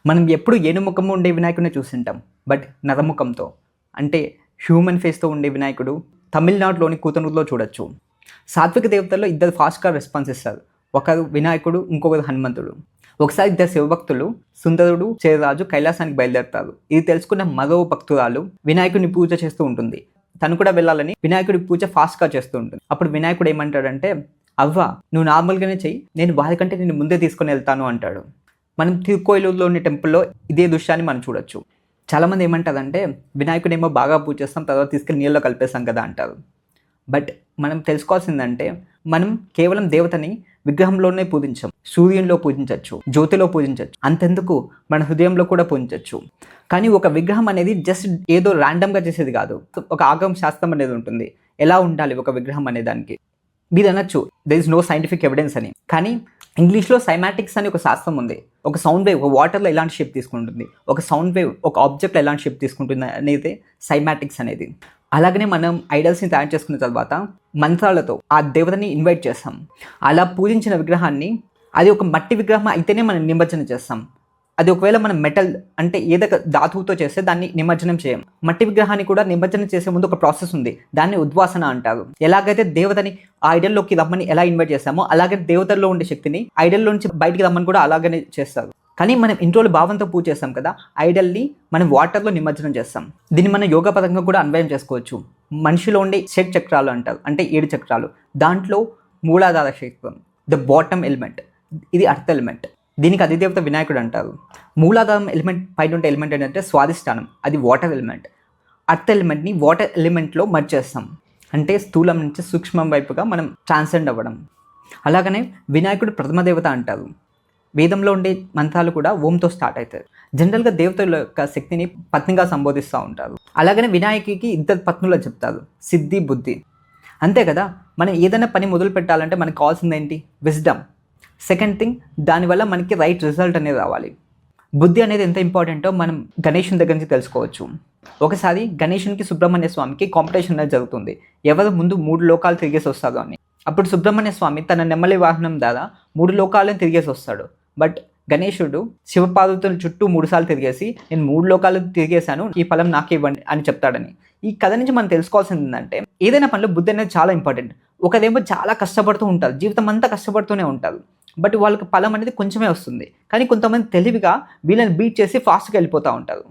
మనం ఎప్పుడు ఏనుముఖము ఉండే వినాయకుడిని చూస్తుంటాం. బట్ నరముఖంతో అంటే హ్యూమన్ ఫేస్‌తో ఉండే వినాయకుడు తమిళనాడులోని కూతనూరులో చూడొచ్చు. సాత్విక దేవతల్లో ఇద్దరు ఫాస్ట్‌గా రెస్పాన్స్ ఇస్తారు. ఒకరు వినాయకుడు, ఇంకొకరు హనుమంతుడు. ఒకసారి ఇద్దరు శివభక్తులు సుందరుడు, చేరరాజు కైలాసానికి బయలుదేరతారు. ఇది తెలుసుకున్న మరో భక్తురాలు వినాయకుడిని పూజ చేస్తూ ఉంటుంది. తను కూడా వెళ్ళాలని వినాయకుడి పూజ ఫాస్ట్‌గా చేస్తూ ఉంటుంది. అప్పుడు వినాయకుడు ఏమంటాడంటే, "అవ్వ, నువ్వు నార్మల్‌గానే చెయ్యి, నేను వారికంటే నిన్ను ముందే తీసుకొని వెళ్తాను" అంటాడు. మనం తిరుకోయిలూరులోని టెంపుల్‌లో ఇదే దృశ్యాన్ని మనం చూడొచ్చు. చాలామంది ఏమంటారంటే, వినాయకుడేమో బాగా పూజ చేస్తాం, తర్వాత తీసుకెళ్ళి నీళ్ళలో కలిపేస్తాం కదా అంటారు. బట్ మనం తెలుసుకోవాల్సిందంటే, మనం కేవలం దేవతని విగ్రహంలోనే పూజించం. సూర్యునిలో పూజించవచ్చు, జ్యోతిలో పూజించవచ్చు, అంతెందుకు మన హృదయంలో కూడా పూజించవచ్చు. కానీ ఒక విగ్రహం అనేది జస్ట్ ఏదో ర్యాండమ్గా చేసేది కాదు. ఒక ఆగమ శాస్త్రం అనేది ఉంటుంది, ఎలా ఉండాలి ఒక విగ్రహం అనే దానికి. మీరు అనొచ్చు there is no scientific evidence అని. కానీ ఇంగ్లీష్లో సైమాటిక్స్ అని ఒక శాస్త్రం ఉంది. ఒక సౌండ్ వేవ్ ఒక వాటర్లో ఎలాంటి షేప్ తీసుకుంటుంది, ఒక సౌండ్ వేవ్ ఒక ఆబ్జెక్ట్లో ఎలాంటి షేప్ తీసుకుంటుంది అనేది సైమాటిక్స్ అనేది. అలాగనే మనం ఐడల్స్ని తయారు చేసుకున్న తర్వాత మంత్రాలతో ఆ దేవతని ఇన్వైట్ చేస్తాం. అలా పూజించిన విగ్రహాన్ని అది ఒక మట్టి విగ్రహం అయితేనే మనం నిమజ్జనం చేస్తాం. అది ఒకవేళ మనం మెటల్ అంటే ఏదో ధాతువుతో చేస్తే దాన్ని నిమజ్జనం చేయం. మట్టి విగ్రహాన్ని కూడా నిమజ్జనం చేసే ముందు ఒక ప్రాసెస్ ఉంది, దాన్ని ఉద్వాసన అంటారు. ఎలాగైతే దేవతని ఆ ఐడల్లోకి రమ్మని ఎలా ఇన్వైట్ చేస్తామో అలాగే దేవతల్లో ఉండే శక్తిని ఐడల్లో నుంచి బయటికి రమ్మని కూడా అలాగనే చేస్తారు. కానీ మనం ఇంట్లో భావంతో పూజ చేస్తాం కదా, ఐడల్ని మనం వాటర్లో నిమజ్జనం చేస్తాం. దీన్ని మనం యోగా పరంగా కూడా అన్వయం చేసుకోవచ్చు. మనిషిలో ఉండే షట్ చక్రాలు అంటారు, అంటే 7 చక్రాలు. దాంట్లో మూలాధార చక్రం ద బాటమ్ ఎలిమెంట్, ఇది అర్త్ ఎలిమెంట్. దీనికి అధిదేవత వినాయకుడు అంటారు. మూలాధారం ఎలిమెంట్ పైన ఉండే ఎలిమెంట్ ఏంటంటే స్వాధిష్టానం, అది వాటర్ ఎలిమెంట్. అర్త్ ఎలిమెంట్ని వాటర్ ఎలిమెంట్లో మర్జ్ చేస్తాం, అంటే స్థూలం నుంచి సూక్ష్మం వైపుగా మనం ట్రాన్సెండ్ అవ్వడం. అలాగనే వినాయకుడు ప్రథమ దేవత అంటారు. వేదంలో ఉండే మంత్రాలు కూడా ఓంతో స్టార్ట్ అవుతాయి. జనరల్గా దేవతల యొక్క శక్తిని పత్నిగా సంబోధిస్తూ ఉంటారు. అలాగనే వినాయకుడికి ఇద్దరు పత్నులు చెప్తారు, సిద్ధి, బుద్ధి. అంతే కదా, మనం ఏదైనా పని మొదలు పెట్టాలంటే మనకు కావాల్సింది ఏంటి? విజ్డమ్. సెకండ్ థింగ్, దానివల్ల మనకి రైట్ రిజల్ట్ అనేది రావాలి. బుద్ధి అనేది ఎంత ఇంపార్టెంటో మనం గణేషుని దగ్గర నుంచి తెలుసుకోవచ్చు. ఒకసారి గణేషునికి సుబ్రహ్మణ్య స్వామికి కాంపిటీషన్ అనేది జరుగుతుంది, ఎవరు ముందు 3 లోకాలు తిరిగేసి వస్తారో అని. అప్పుడు సుబ్రహ్మణ్య స్వామి తన నెమ్మలి వాహనం ద్వారా 3 లోకాలను తిరిగేసి వస్తాడు. బట్ గణేశుడు శివపార్వతుల చుట్టూ 3 సార్లు తిరిగేసి, నేను 3 లోకాలు తిరిగేశాను, ఈ ఫలం నాకే ఇవ్వండి అని చెప్తాడని. ఈ కథ నుంచి మనం తెలుసుకోవాల్సింది ఏంటంటే, ఏదైనా పనిలో బుద్ధి అనేది చాలా ఇంపార్టెంట్. ఒకరేమో చాలా కష్టపడుతూ ఉంటారు, జీవితం అంతా కష్టపడుతూనే ఉంటారు, బట్ వాళ్ళకి ఫలం అనేది కొంచెమే వస్తుంది. కానీ కొంతమంది తెలివిగా వీళ్ళని బీట్ చేసి ఫాస్ట్గా వెళ్ళిపోతూ ఉంటారు.